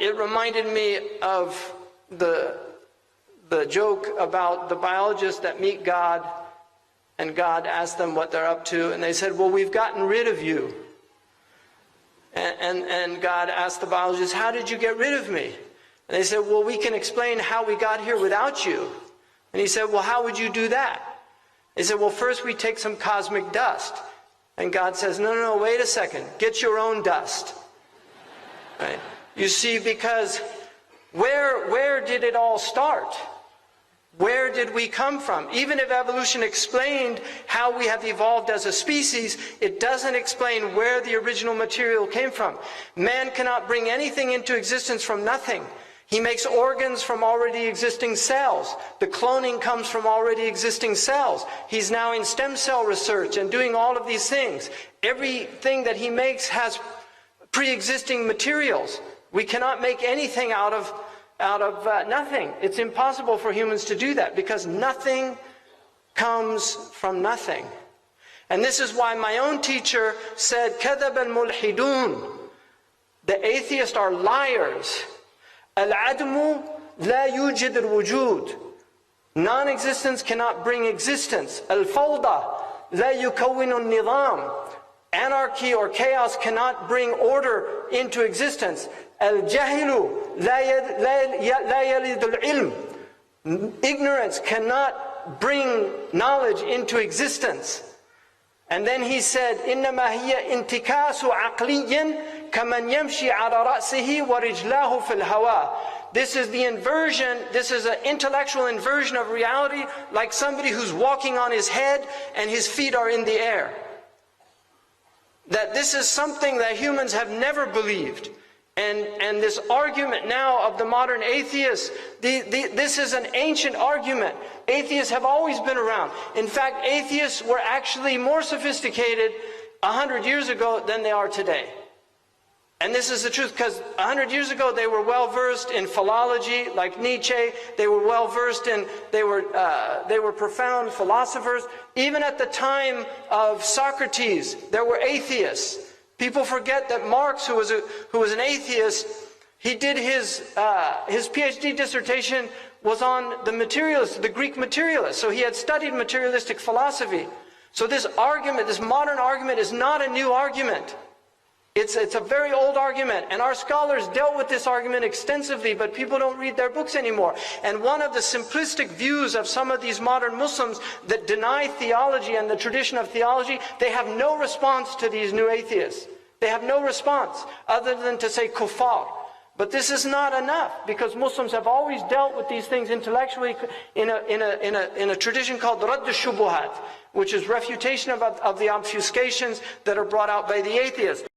it reminded me of the joke about the biologists that meet God, and God asked them what they're up to, and they said, well, we've gotten rid of you. And God asked the biologists, how did you get rid of me? And they said, well, we can explain how we got here without you. And he said, well, how would you do that? They said, well, first we take some cosmic dust. And God says, no, wait a second. Get your own dust. Right? You see, because where did it all start? Where did we come from? Even if evolution explained how we have evolved as a species, it doesn't explain where the original material came from. Man cannot bring anything into existence from nothing. He makes organs from already existing cells. The cloning comes from already existing cells. He's now in stem cell research and doing all of these things. Everything that he makes has pre-existing materials. We cannot make anything out of nothing. It's impossible for humans to do that because nothing comes from nothing. And this is why my own teacher said, كَذَبَ الْمُلْحِدُونَ. The atheists are liars. الْعَدْمُ لَا يُوجِدُ الْوُجُودِ. Non-existence cannot bring existence. الْفَوْضَى لَا يُكَوِّنُ النِّظَامِ. Anarchy or chaos cannot bring order into existence. الْجَهِلُ لَا يَلِدُ الْعِلْمِ. Ignorance cannot bring knowledge into existence. And then he said, إِنَّمَا هِيَ انْتِكَاسُ عَقْلِيٍّ كَمَنْ يَمْشِي عَلَى رَأْسِهِ وَرِجْلَاهُ فِي الْهَوَىٰ. This is the inversion, this is an intellectual inversion of reality, like somebody who's walking on his head and his feet are in the air. That this is something that humans have never believed. And this argument now of the modern atheists, this is an ancient argument. Atheists have always been around. In fact, atheists were actually more sophisticated 100 years ago than they are today. And this is the truth, because 100 years ago they were well versed in philology, like Nietzsche. They were well versed in, they were profound philosophers. Even at the time of Socrates, there were atheists. People forget that Marx, who was an atheist, he did his PhD dissertation was on the materialists, the Greek materialists. So he had studied materialistic philosophy. So this argument, this modern argument, is not a new argument. It's a very old argument, and our scholars dealt with this argument extensively, but people don't read their books anymore. And one of the simplistic views of some of these modern Muslims that deny theology and the tradition of theology, they have no response to these new atheists. They have no response other than to say kuffar. But this is not enough, because Muslims have always dealt with these things intellectually in a tradition called Radd al-Shubuhat, which is refutation of the obfuscations that are brought out by the atheists.